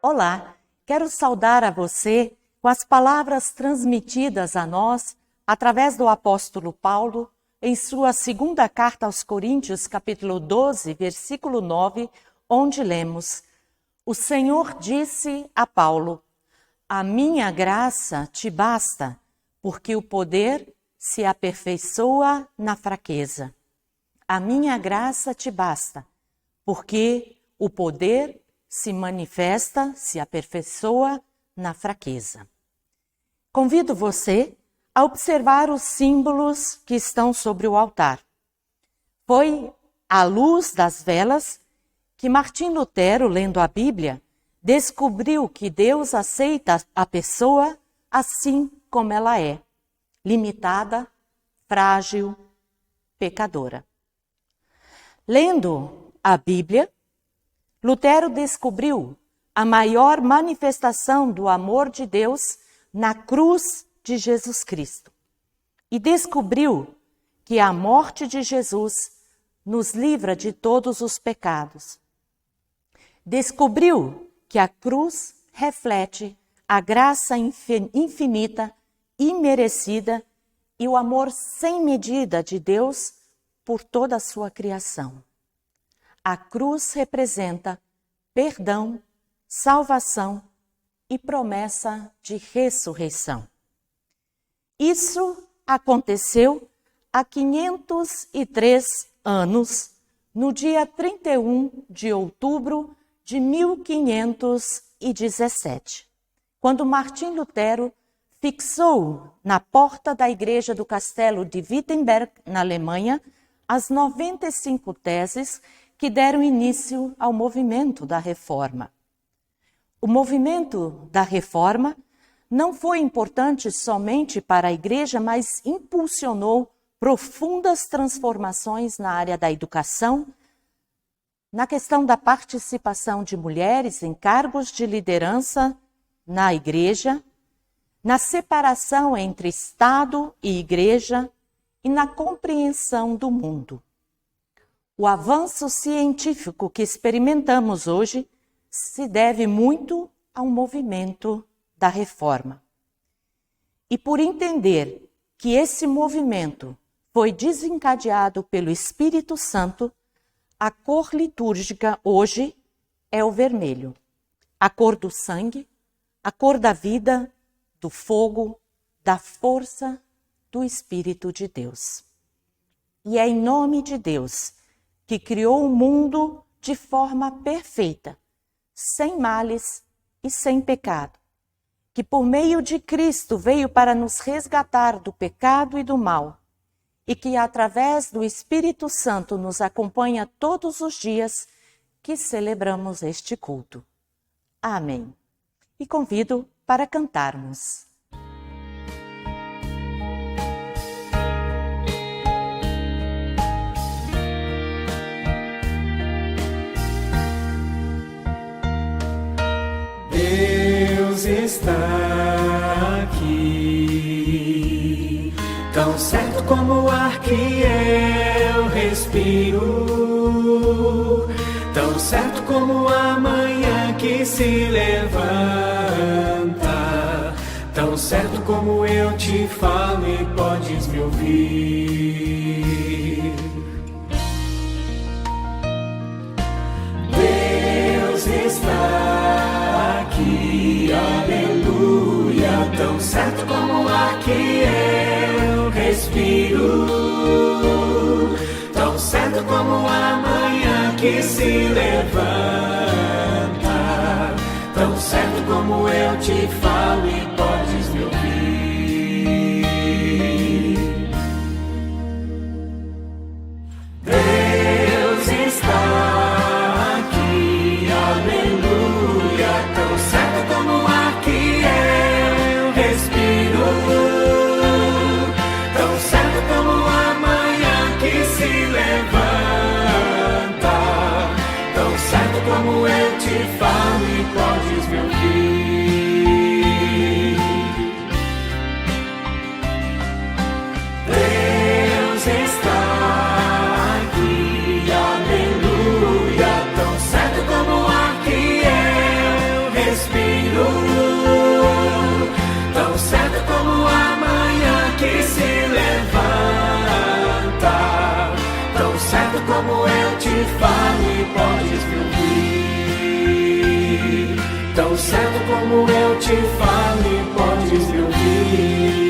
Olá, quero saudar a você com as palavras transmitidas a nós através do apóstolo Paulo em sua segunda carta aos Coríntios, capítulo 12, versículo 9, onde lemos: O Senhor disse a Paulo: A minha graça te basta, porque o poder se aperfeiçoa na fraqueza. A minha graça te basta, porque o poder se manifesta, se aperfeiçoa na fraqueza. Convido você a observar os símbolos que estão sobre o altar. Foi à luz das velas que Martim Lutero, lendo a Bíblia, descobriu que Deus aceita a pessoa assim como ela é, limitada, frágil, pecadora. Lendo a Bíblia, Lutero descobriu a maior manifestação do amor de Deus na cruz de Jesus Cristo. E descobriu que a morte de Jesus nos livra de todos os pecados. Descobriu que a cruz reflete a graça infinita, imerecida e o amor sem medida de Deus por toda a sua criação. A cruz representa perdão, salvação e promessa de ressurreição. Isso aconteceu há 503 anos, no dia 31 de outubro de 1517, quando Martim Lutero fixou na porta da igreja do castelo de Wittenberg, na Alemanha, as 95 teses que deram início ao movimento da Reforma. O movimento da Reforma não foi importante somente para a igreja, mas impulsionou profundas transformações na área da educação, na questão da participação de mulheres em cargos de liderança na igreja, na separação entre Estado e igreja e na compreensão do mundo. O avanço científico que experimentamos hoje se deve muito ao movimento da Reforma. E por entender que esse movimento foi desencadeado pelo Espírito Santo, a cor litúrgica hoje é o vermelho, a cor do sangue, a cor da vida, do fogo, da força do Espírito de Deus. E é em nome de Deus, que criou o mundo de forma perfeita, sem males e sem pecado, que por meio de Cristo veio para nos resgatar do pecado e do mal, e que através do Espírito Santo nos acompanha todos os dias que celebramos este culto. Amém. E convido para cantarmos. Deus está aqui, tão certo como o ar que eu respiro, tão certo como a manhã que se levanta, tão certo como eu te falo e podes me ouvir. Deus está aqui, aleluia, tão certo como o ar que eu respiro, tão certo como a manhã que se levanta, tão certo como eu te falo e podes me ouvir. Deus está aqui, aleluia, tão certo como o ar que eu respiro, tão certo como a manhã que se levanta, tão certo como eu te falo e podes me ouvir. como eu te falo e podes me ouvir. Tão certo como eu te falo e podes me ouvir.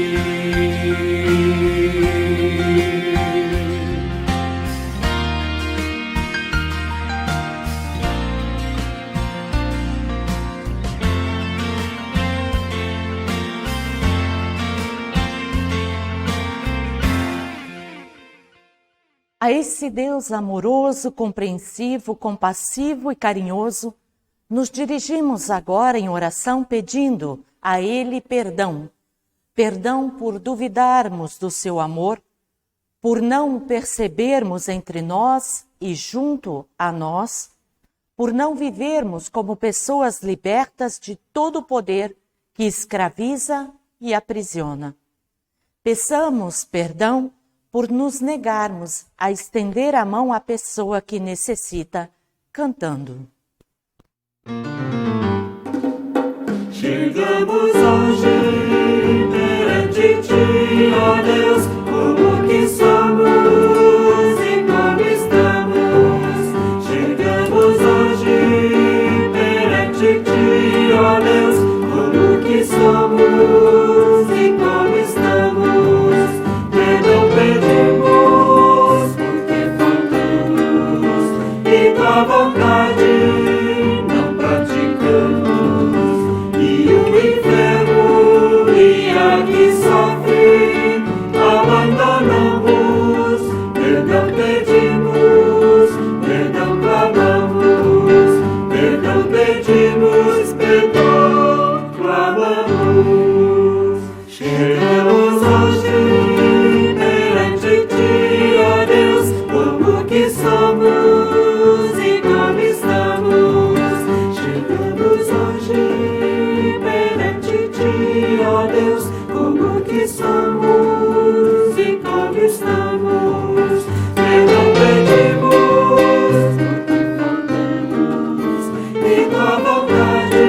A esse Deus amoroso, compreensivo, compassivo e carinhoso, nos dirigimos agora em oração pedindo a Ele perdão. Perdão por duvidarmos do seu amor, por não o percebermos entre nós e junto a nós, por não vivermos como pessoas libertas de todo o poder que escraviza e aprisiona. Peçamos perdão por nos negarmos a estender a mão à pessoa que necessita, cantando. Chegamos hoje perante ti, ó Deus, como que somos e como estamos. Chegamos hoje perante ti, ó Deus, como que somos e como estamos. Perdão pedimos porque faltamos e tua vontade não praticamos. E o inferno e a que sofre abandonamos. Perdão pedimos, perdão clamamos. Perdão pedimos, perdão clamamos. Chegamos hoje perante ti, ó Deus, como que somos e como estamos. Chegamos hoje perante ti, ó Deus, como que somos e como estamos. Perdão pedimos porque faltamos e tua vontade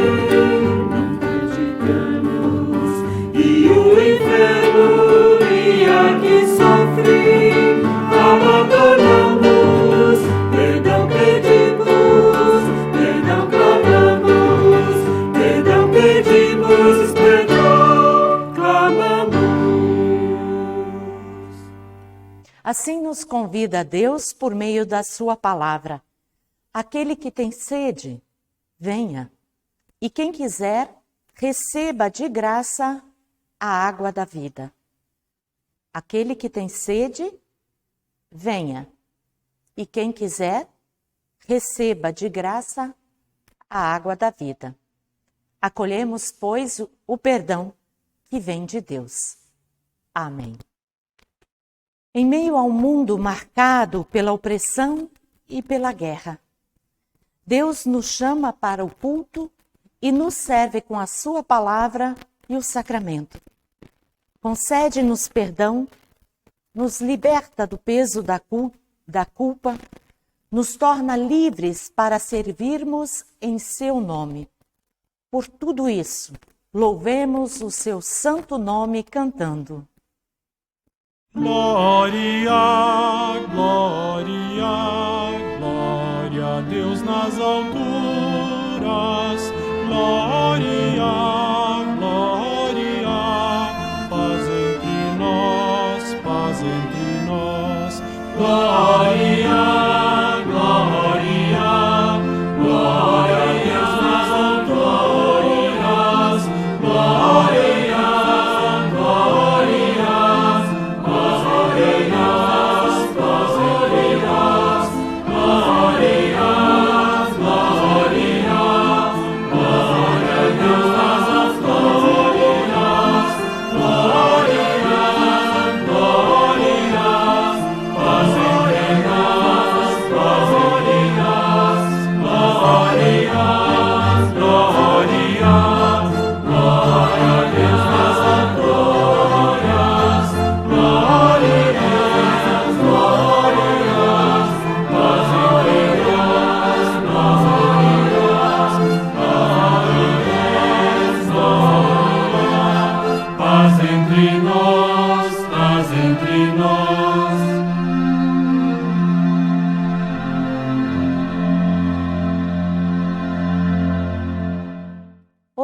não praticamos. E o inferno e a que sofre abandonamos. Perdão pedimos, perdão clamamos. Perdão pedimos, perdão clamamos. Assim nos convida Deus por meio da sua palavra. Aquele que tem sede, venha. E quem quiser, receba de graça a água da vida. Aquele que tem sede, venha. E quem quiser, receba de graça a água da vida. Acolhemos, pois, o perdão que vem de Deus. Amém. Em meio a um mundo marcado pela opressão e pela guerra, Deus nos chama para o culto e nos serve com a sua palavra e o sacramento. Concede-nos perdão, nos liberta do peso da culpa, nos torna livres para servirmos em seu nome. Por tudo isso, louvemos o seu santo nome cantando. Glória, glória, glória a Deus nas alturas. Glória, glória, paz entre nós, paz entre nós. Glória, glória, glória a Deus nas alturas. Glória,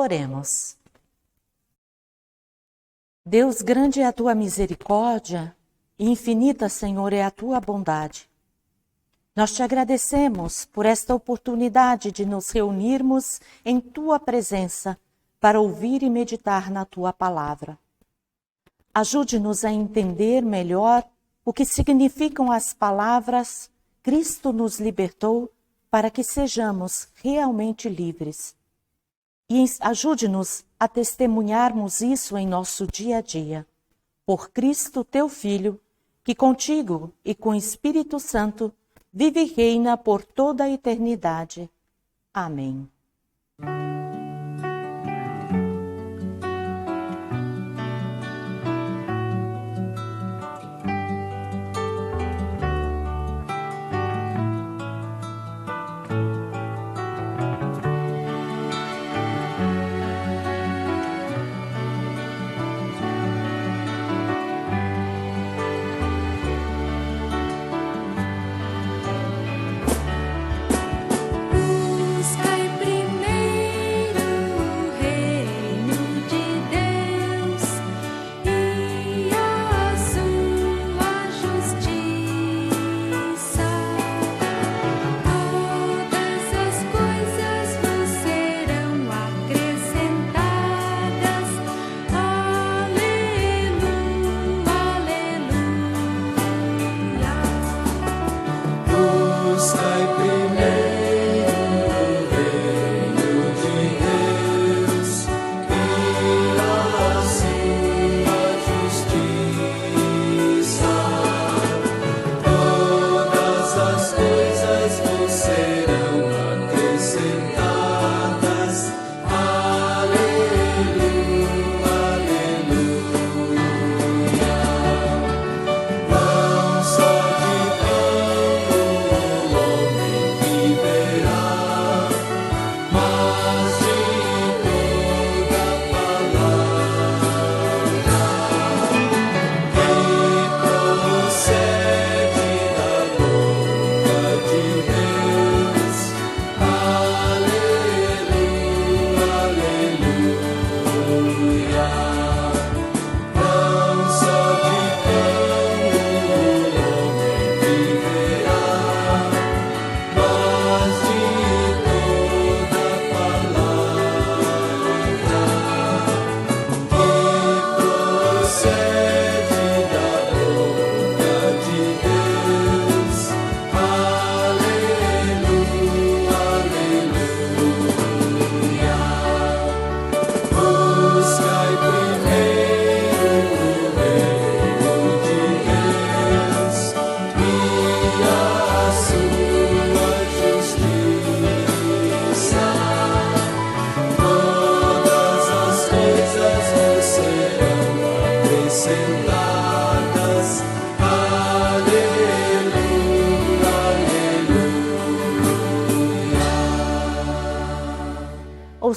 Oremos. Deus, grande é a tua misericórdia e infinita, Senhor, é a tua bondade. Nós te agradecemos por esta oportunidade de nos reunirmos em tua presença para ouvir e meditar na tua palavra. Ajude-nos a entender melhor o que significam as palavras Cristo nos libertou para que sejamos realmente livres. E ajude-nos a testemunharmos isso em nosso dia a dia. Por Cristo, teu Filho, que contigo e com o Espírito Santo vive e reina por toda a eternidade. Amém.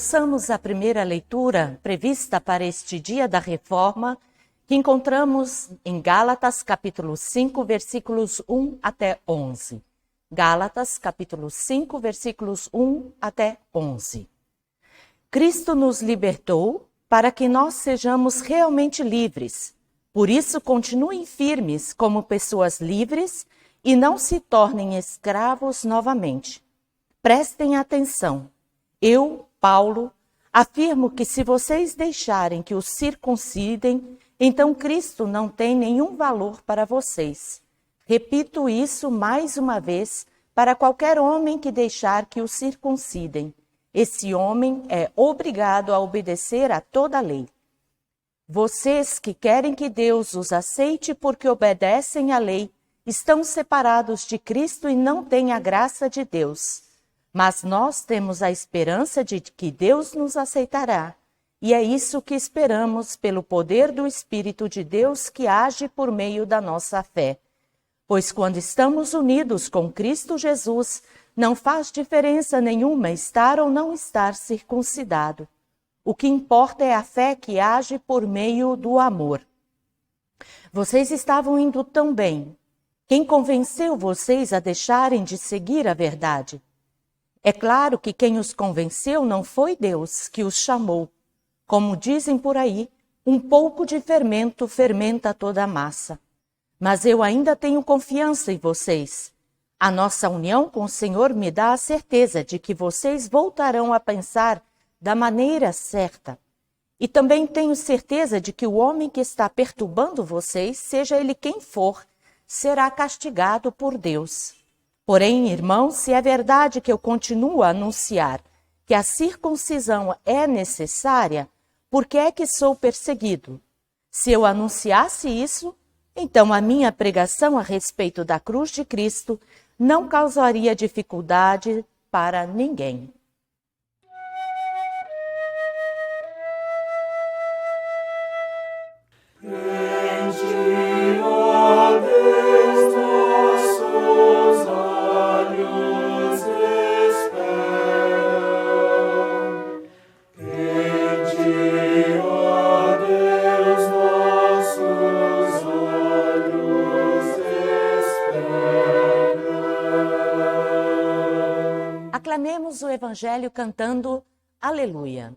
Ouçamos a primeira leitura prevista para este dia da Reforma, que encontramos em Gálatas, capítulo 5, versículos 1 até 11. Gálatas, capítulo 5, versículos 1 até 11. Cristo nos libertou para que nós sejamos realmente livres. Por isso, continuem firmes como pessoas livres e não se tornem escravos novamente. Prestem atenção. Eu, Paulo, afirmo que se vocês deixarem que os circuncidem, então Cristo não tem nenhum valor para vocês. Repito isso mais uma vez para qualquer homem que deixar que o circuncidem. Esse homem é obrigado a obedecer a toda a lei. Vocês que querem que Deus os aceite porque obedecem à lei, estão separados de Cristo e não têm a graça de Deus. Mas nós temos a esperança de que Deus nos aceitará. E é isso que esperamos pelo poder do Espírito de Deus que age por meio da nossa fé. Pois quando estamos unidos com Cristo Jesus, não faz diferença nenhuma estar ou não estar circuncidado. O que importa é a fé que age por meio do amor. Vocês estavam indo tão bem. Quem convenceu vocês a deixarem de seguir a verdade? É claro que quem os convenceu não foi Deus que os chamou. Como dizem por aí, um pouco de fermento fermenta toda a massa. Mas eu ainda tenho confiança em vocês. A nossa união com o Senhor me dá a certeza de que vocês voltarão a pensar da maneira certa. E também tenho certeza de que o homem que está perturbando vocês, seja ele quem for, será castigado por Deus. Porém, irmãos, se é verdade que eu continuo a anunciar que a circuncisão é necessária, por que é que sou perseguido? Se eu anunciasse isso, então a minha pregação a respeito da cruz de Cristo não causaria dificuldade para ninguém. Aclamemos o Evangelho cantando Aleluia.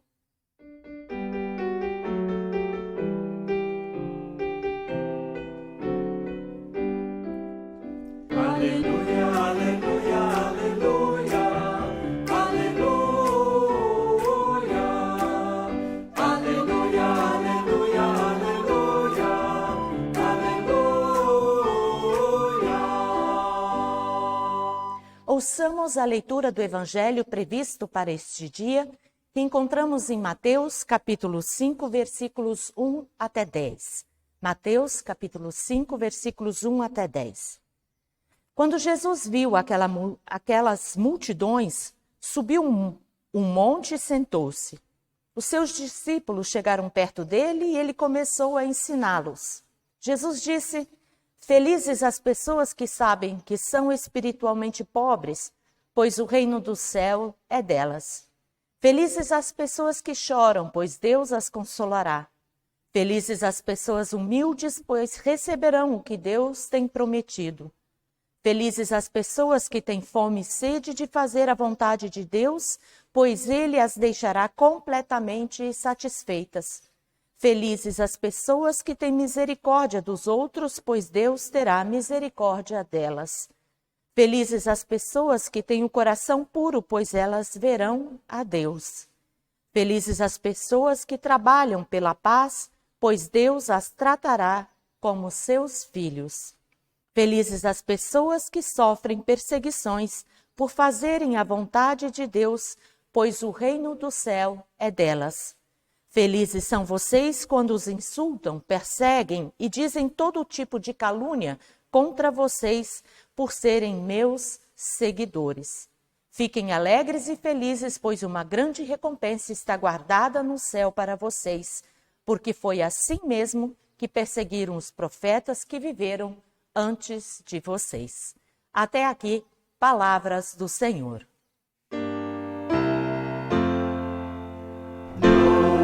Aleluia, aleluia, aleluia, aleluia, aleluia, aleluia, aleluia, aleluia. Ouçamos a leitura do Evangelho previsto para este dia, que encontramos em Mateus, capítulo 5, versículos 1 até 10. Mateus, capítulo 5, versículos 1 até 10. Quando Jesus viu aquelas multidões, subiu um monte e sentou-se. Os seus discípulos chegaram perto dele e ele começou a ensiná-los. Jesus disse: Felizes as pessoas que sabem que são espiritualmente pobres, pois o reino do céu é delas. Felizes as pessoas que choram, pois Deus as consolará. Felizes as pessoas humildes, pois receberão o que Deus tem prometido. Felizes as pessoas que têm fome e sede de fazer a vontade de Deus, pois Ele as deixará completamente satisfeitas. Felizes as pessoas que têm misericórdia dos outros, pois Deus terá misericórdia delas. Felizes as pessoas que têm o coração puro, pois elas verão a Deus. Felizes as pessoas que trabalham pela paz, pois Deus as tratará como seus filhos. Felizes as pessoas que sofrem perseguições por fazerem a vontade de Deus, pois o reino do céu é delas. Felizes são vocês quando os insultam, perseguem e dizem todo tipo de calúnia contra vocês por serem meus seguidores. Fiquem alegres e felizes, pois uma grande recompensa está guardada no céu para vocês, porque foi assim mesmo que perseguiram os profetas que viveram antes de vocês. Até aqui, palavras do Senhor.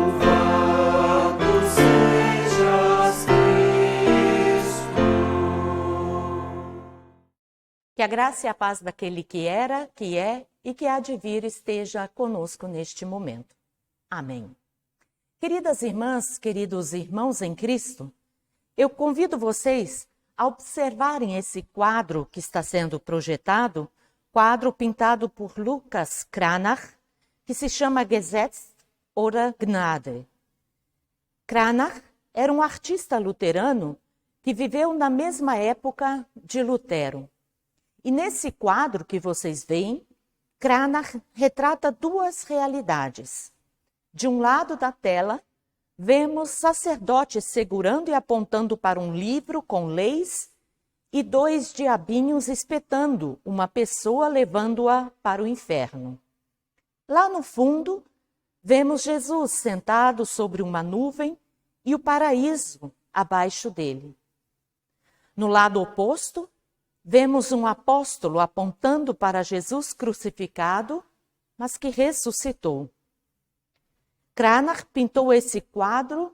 Louvado sejas, Cristo. Que a graça e a paz daquele que era, que é e que há de vir esteja conosco neste momento. Amém. Queridas irmãs, queridos irmãos em Cristo, eu convido vocês a observarem esse quadro que está sendo projetado, quadro pintado por Lucas Cranach, que se chama Gesetz oder Gnade. Cranach era um artista luterano que viveu na mesma época de Lutero. E nesse quadro que vocês veem, Cranach retrata duas realidades. De um lado da tela, vemos sacerdotes segurando e apontando para um livro com leis e dois diabinhos espetando uma pessoa, levando-a para o inferno. Lá no fundo, vemos Jesus sentado sobre uma nuvem e o paraíso abaixo dele. No lado oposto, vemos um apóstolo apontando para Jesus crucificado, mas que ressuscitou. Cranach pintou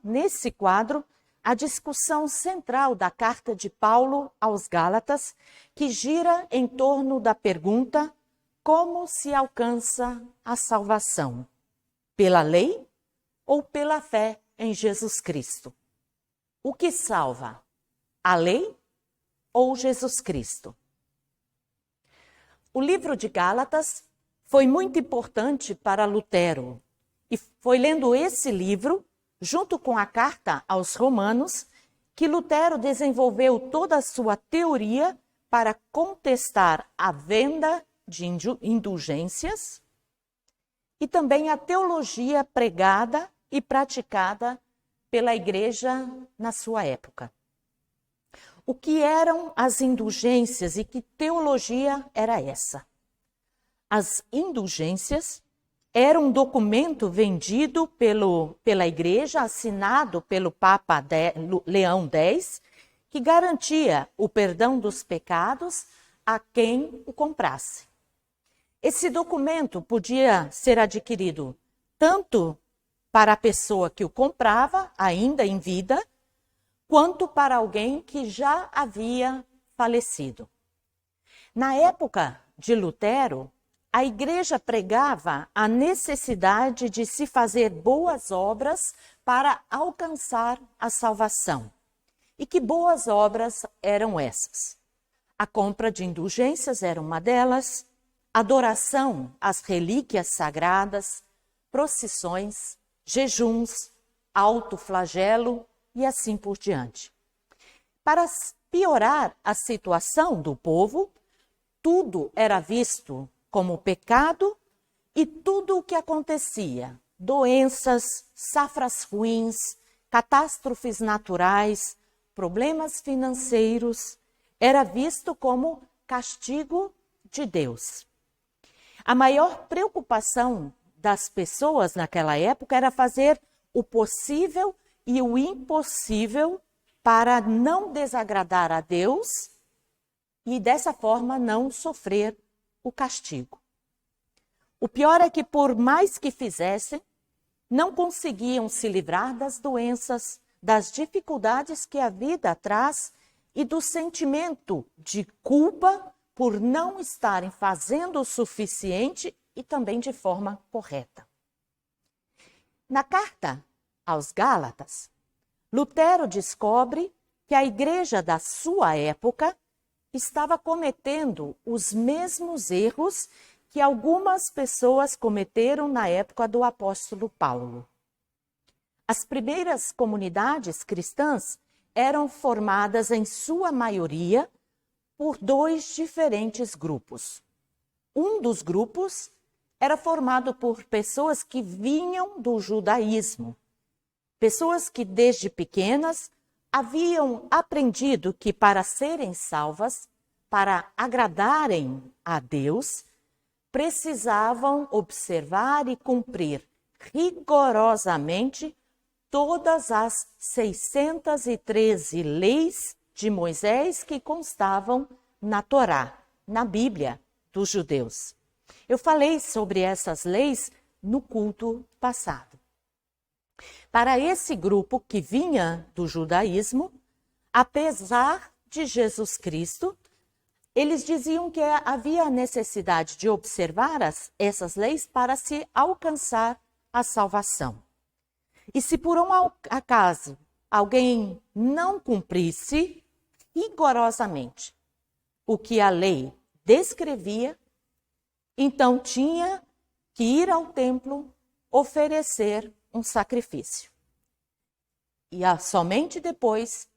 nesse quadro, a discussão central da carta de Paulo aos Gálatas, que gira em torno da pergunta: como se alcança a salvação? Pela lei ou pela fé em Jesus Cristo? O que salva? A lei ou Jesus Cristo? O livro de Gálatas foi muito importante para Lutero. E foi lendo esse livro, junto com a carta aos Romanos, que Lutero desenvolveu toda a sua teoria para contestar a venda de indulgências e também a teologia pregada e praticada pela igreja na sua época. O que eram as indulgências e que teologia era essa? As indulgências eram um documento vendido pela igreja, assinado pelo Papa Leão X, que garantia o perdão dos pecados a quem o comprasse. Esse documento podia ser adquirido tanto para a pessoa que o comprava, ainda em vida, quanto para alguém que já havia falecido. Na época de Lutero, a igreja pregava a necessidade de se fazer boas obras para alcançar a salvação. E que boas obras eram essas? A compra de indulgências era uma delas, adoração às relíquias sagradas, procissões, jejuns, autoflagelo e assim por diante. Para piorar a situação do povo, tudo era visto como pecado e tudo o que acontecia, doenças, safras ruins, catástrofes naturais, problemas financeiros, era visto como castigo de Deus. A maior preocupação das pessoas naquela época era fazer o possível e o impossível para não desagradar a Deus e dessa forma não sofrer o castigo. O pior é que por mais que fizessem, não conseguiam se livrar das doenças, das dificuldades que a vida traz e do sentimento de culpa por não estarem fazendo o suficiente e também de forma correta. Na carta aos Gálatas, Lutero descobre que a igreja da sua época estava cometendo os mesmos erros que algumas pessoas cometeram na época do apóstolo Paulo. As primeiras comunidades cristãs eram formadas, em sua maioria, por dois diferentes grupos. Um dos grupos era formado por pessoas que vinham do judaísmo, pessoas que desde pequenas haviam aprendido que para serem salvas, para agradarem a Deus, precisavam observar e cumprir rigorosamente todas as 613 leis de Moisés que constavam na Torá, na Bíblia dos judeus. Eu falei sobre essas leis no culto passado. Para esse grupo que vinha do judaísmo, apesar de Jesus Cristo, eles diziam que havia necessidade de observar essas leis para se alcançar a salvação. E se por um acaso alguém não cumprisse rigorosamente o que a lei descrevia, então tinha que ir ao templo oferecer um sacrifício. E somente depois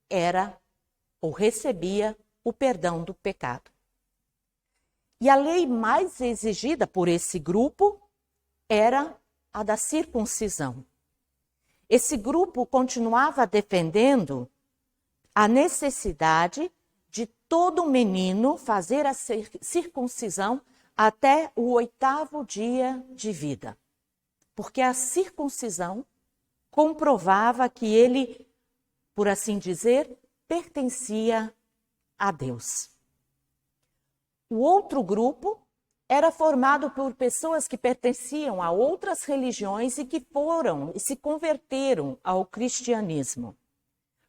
era ou recebia o perdão do pecado. E a lei mais exigida por esse grupo era a da circuncisão. Esse grupo continuava defendendo a necessidade de todo menino fazer a circuncisão até o 8º dia de vida. Porque a circuncisão comprovava que ele, por assim dizer, pertencia a Deus. O outro grupo era formado por pessoas que pertenciam a outras religiões e que foram e se converteram ao cristianismo.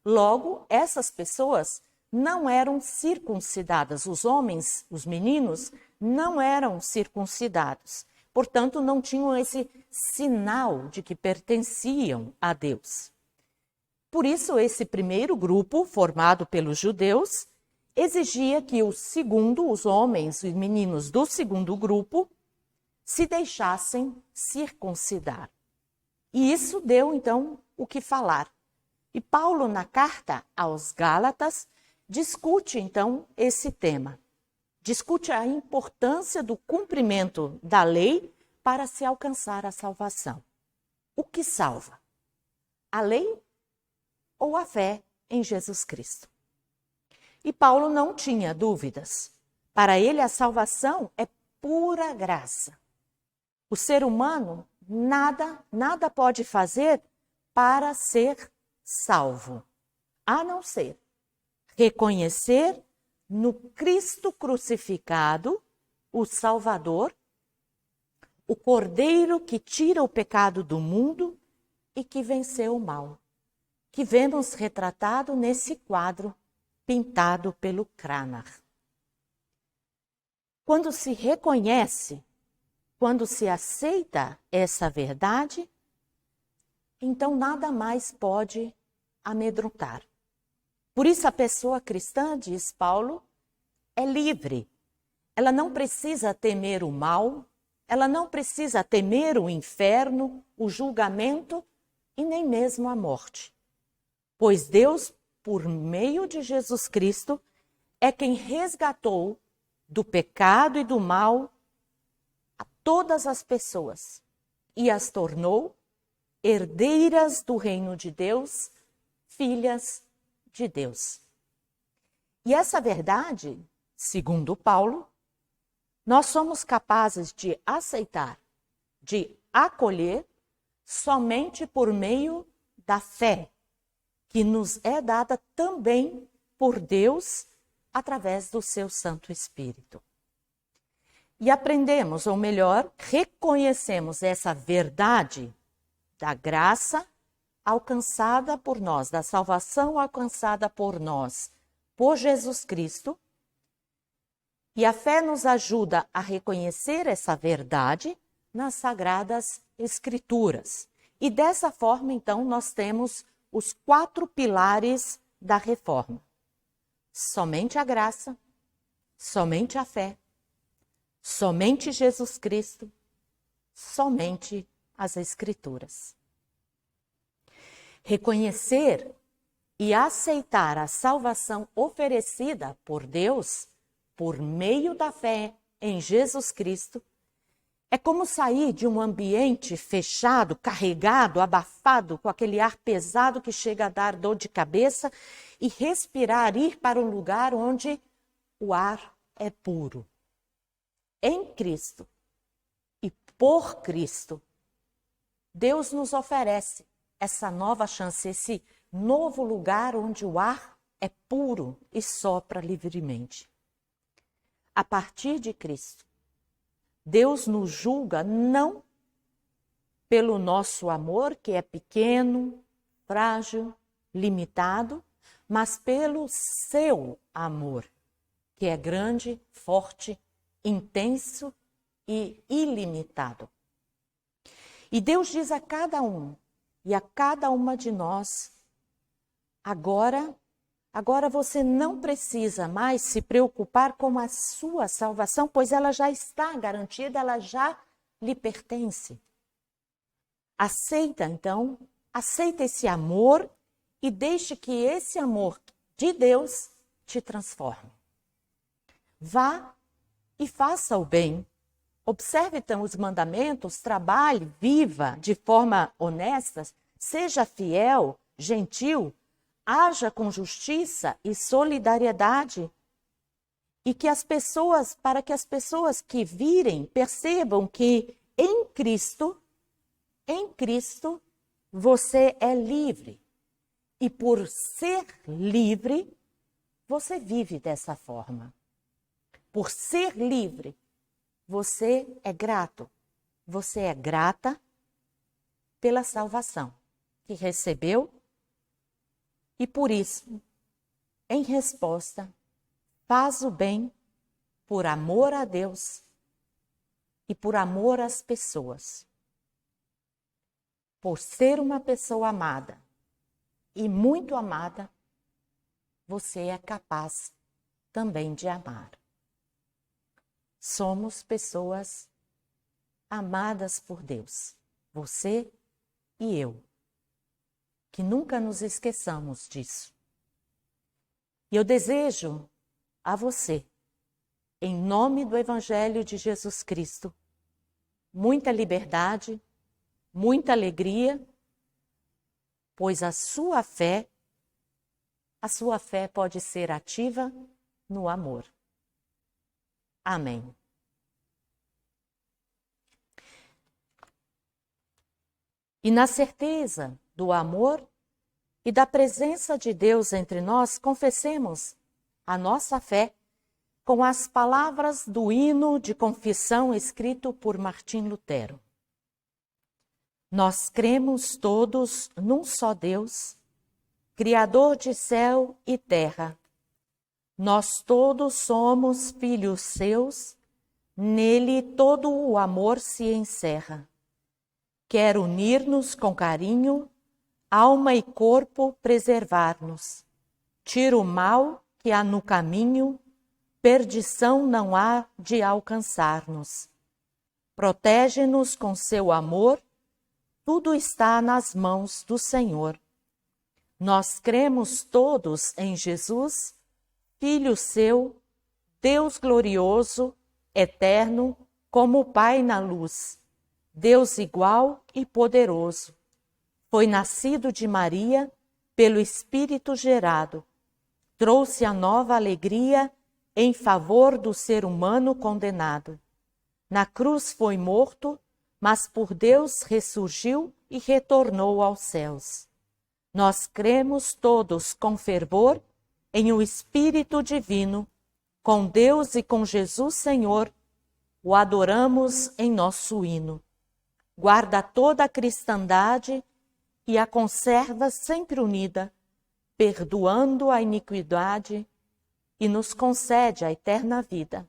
Logo, essas pessoas não eram circuncidadas. Os homens, os meninos, não eram circuncidados. Portanto, não tinham esse sinal de que pertenciam a Deus. Por isso, esse primeiro grupo, formado pelos judeus, exigia que os homens e meninos do segundo grupo, se deixassem circuncidar. E isso deu, então, o que falar. E Paulo, na carta aos Gálatas, discute, então, esse tema. Discute a importância do cumprimento da lei para se alcançar a salvação. O que salva? A lei ou a fé em Jesus Cristo? E Paulo não tinha dúvidas. Para ele, a salvação é pura graça. O ser humano nada pode fazer para ser salvo, a não ser reconhecer no Cristo crucificado o Salvador, o Cordeiro que tira o pecado do mundo e que venceu o mal, que vemos retratado nesse quadro pintado pelo Cranach. Quando se reconhece, quando se aceita essa verdade, então nada mais pode amedrontar. Por isso a pessoa cristã, diz Paulo, é livre. Ela não precisa temer o mal, ela não precisa temer o inferno, o julgamento e nem mesmo a morte. Pois Deus, por meio de Jesus Cristo, é quem resgatou do pecado e do mal a todas as pessoas e as tornou herdeiras do reino de Deus, filhas de Deus. E essa verdade, segundo Paulo, nós somos capazes de aceitar, de acolher, somente por meio da fé, que nos é dada também por Deus através do seu Santo Espírito. E aprendemos, ou melhor, reconhecemos essa verdade da graça alcançada por nós, da salvação alcançada por nós, por Jesus Cristo. E a fé nos ajuda a reconhecer essa verdade nas Sagradas Escrituras. E dessa forma, então, nós temos os 4 pilares da reforma. Somente a graça, somente a fé, somente Jesus Cristo, somente as Escrituras. Reconhecer e aceitar a salvação oferecida por Deus por meio da fé em Jesus Cristo é como sair de um ambiente fechado, carregado, abafado, com aquele ar pesado que chega a dar dor de cabeça e respirar, ir para um lugar onde o ar é puro. Em Cristo e por Cristo, Deus nos oferece essa nova chance, esse novo lugar onde o ar é puro e sopra livremente. A partir de Cristo, Deus nos julga não pelo nosso amor, que é pequeno, frágil, limitado, mas pelo seu amor, que é grande, forte, intenso e ilimitado. E Deus diz a cada um e a cada uma de nós, agora você não precisa mais se preocupar com a sua salvação, pois ela já está garantida, ela já lhe pertence. Aceita, então, aceita esse amor e deixe que esse amor de Deus te transforme. Vá e faça o bem. Observe, então, os mandamentos, trabalhe, viva de forma honesta, seja fiel, gentil, haja com justiça e solidariedade. E que para que as pessoas que virem percebam que em Cristo, você é livre. E por ser livre, você vive dessa forma. Por ser livre, você é grato. Você é grata pela salvação que recebeu. E por isso, em resposta, faz o bem por amor a Deus e por amor às pessoas. Por ser uma pessoa amada e muito amada, você é capaz também de amar. Somos pessoas amadas por Deus, você e eu, que nunca nos esqueçamos disso. E eu desejo a você, em nome do Evangelho de Jesus Cristo, muita liberdade, muita alegria, pois a sua fé pode ser ativa no amor. Amém. E na certeza do amor e da presença de Deus entre nós, confessemos a nossa fé com as palavras do hino de confissão escrito por Martim Lutero. Nós cremos todos num só Deus, Criador de céu e terra. Nós todos somos filhos seus, nele todo o amor se encerra. Quer unir-nos com carinho, alma e corpo preservar-nos. Tira o mal que há no caminho, perdição não há de alcançar-nos. Protege-nos com seu amor, tudo está nas mãos do Senhor. Nós cremos todos em Jesus, Filho seu, Deus glorioso, eterno, como o Pai na luz, Deus igual e poderoso. Foi nascido de Maria, pelo Espírito gerado. Trouxe a nova alegria em favor do ser humano condenado. Na cruz foi morto, mas por Deus ressurgiu e retornou aos céus. Nós cremos todos com fervor em o Espírito Divino, com Deus e com Jesus Senhor, o adoramos em nosso hino. Guarda toda a cristandade e a conserva sempre unida, perdoando a iniquidade e nos concede a eterna vida.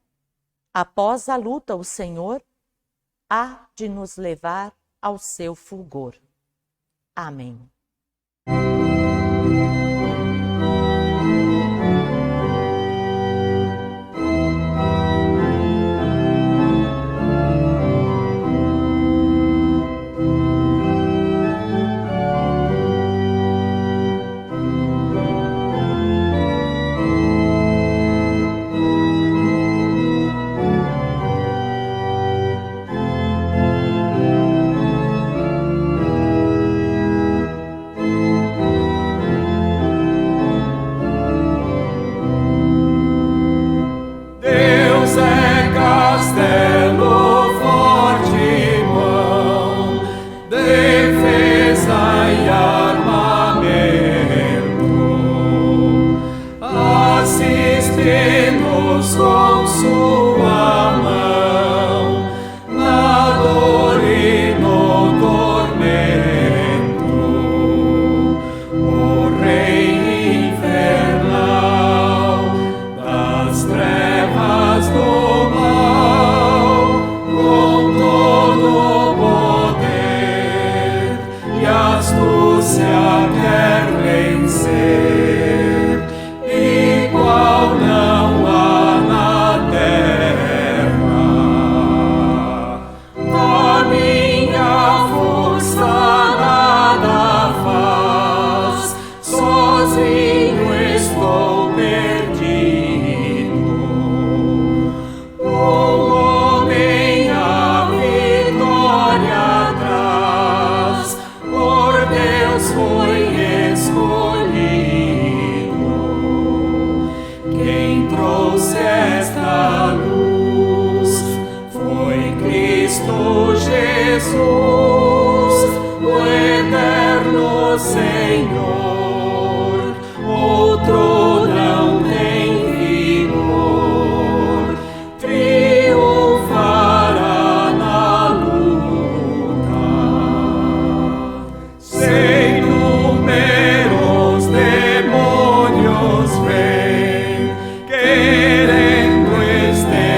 Após a luta, o Senhor há de nos levar ao seu fulgor. Amém. Querendo este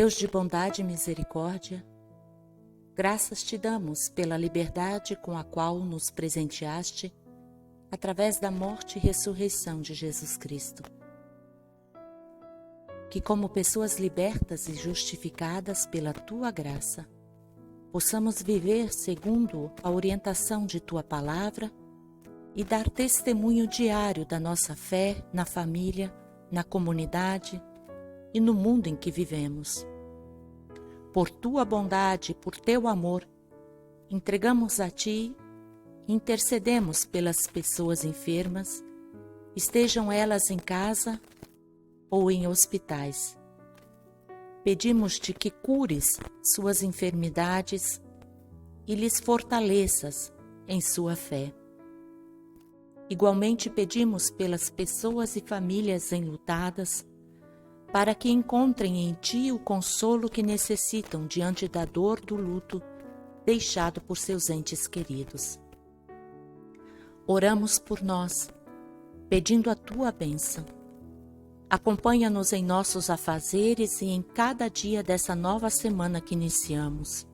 Deus de bondade e misericórdia, graças te damos pela liberdade com a qual nos presenteaste através da morte e ressurreição de Jesus Cristo. Que como pessoas libertas e justificadas pela tua graça, possamos viver segundo a orientação de tua palavra e dar testemunho diário da nossa fé na família, na comunidade e no mundo em que vivemos. Por tua bondade e por teu amor, entregamos a ti e intercedemos pelas pessoas enfermas, estejam elas em casa ou em hospitais. Pedimos-te que cures suas enfermidades e lhes fortaleças em sua fé. Igualmente pedimos pelas pessoas e famílias enlutadas, para que encontrem em ti o consolo que necessitam diante da dor do luto deixado por seus entes queridos. Oramos por nós, pedindo a tua bênção. Acompanha-nos em nossos afazeres e em cada dia dessa nova semana que iniciamos.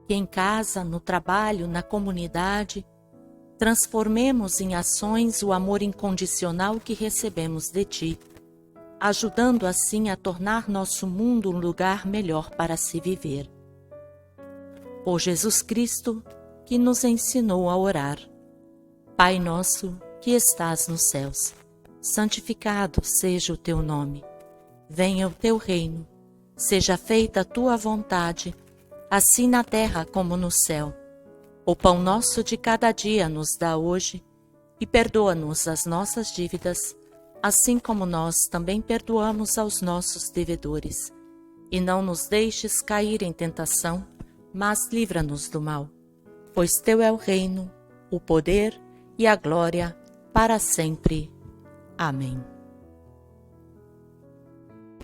Que em casa, no trabalho, na comunidade, transformemos em ações o amor incondicional que recebemos de ti, ajudando assim a tornar nosso mundo um lugar melhor para se viver. Por Jesus Cristo, que nos ensinou a orar. Pai nosso, que estás nos céus, santificado seja o teu nome. Venha o teu reino, seja feita a tua vontade, assim na terra como no céu. O pão nosso de cada dia nos dá hoje, e perdoa-nos as nossas dívidas, assim como nós também perdoamos aos nossos devedores. E não nos deixes cair em tentação, mas livra-nos do mal. Pois teu é o reino, o poder e a glória para sempre. Amém.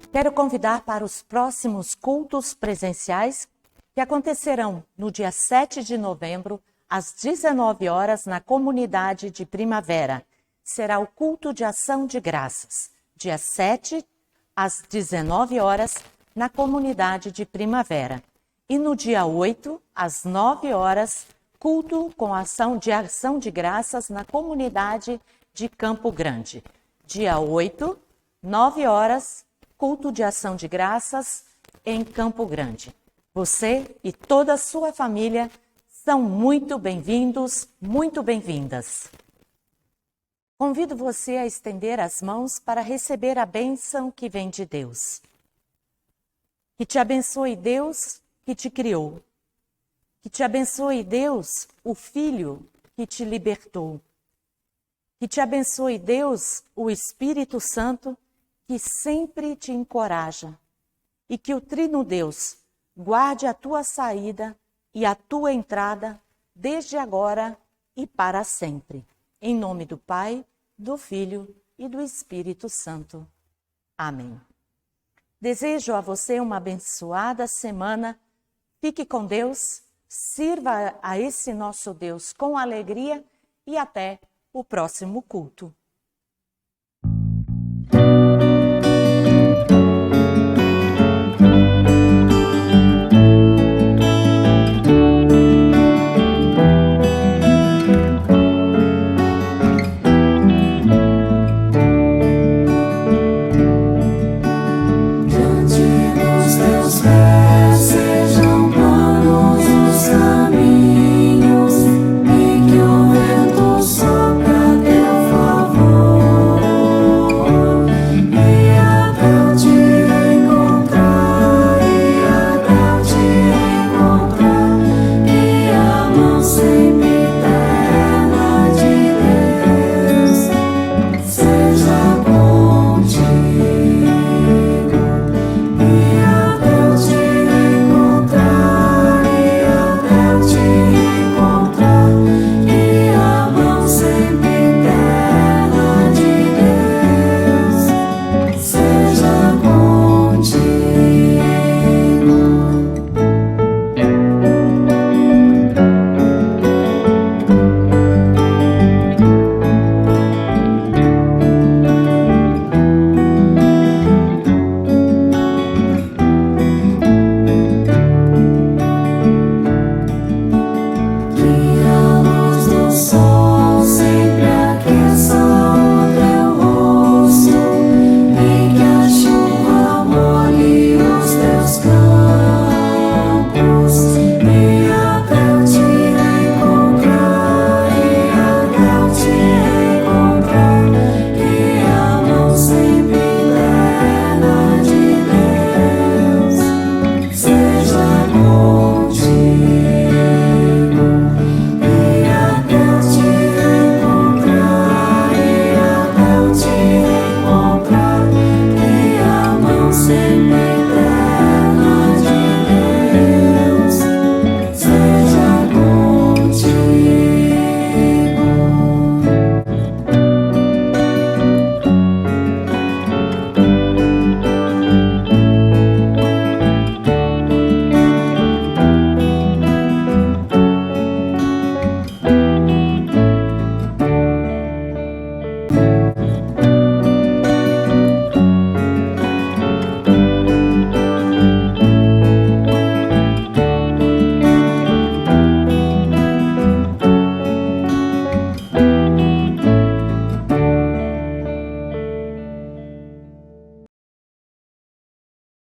Quero convidar para os próximos cultos presenciais que acontecerão no dia 7 de novembro, às 19 horas, na comunidade de Primavera. Será o culto de ação de graças. Dia 7, às 19 horas, na comunidade de Primavera. E no dia 8, às 9 horas, culto com ação de graças na comunidade de Campo Grande. Dia 8, 9 horas, culto de ação de graças em Campo Grande. Você e toda a sua família são muito bem-vindos, muito bem-vindas. Convido você a estender as mãos para receber a bênção que vem de Deus. Que te abençoe Deus que te criou. Que te abençoe Deus, o Filho que te libertou. Que te abençoe Deus, o Espírito Santo, que sempre te encoraja. E que o Trino Deus guarde a tua saída e a tua entrada, desde agora e para sempre. Em nome do Pai, do Filho e do Espírito Santo. Amém. Desejo a você uma abençoada semana. Fique com Deus, sirva a esse nosso Deus com alegria e até o próximo culto.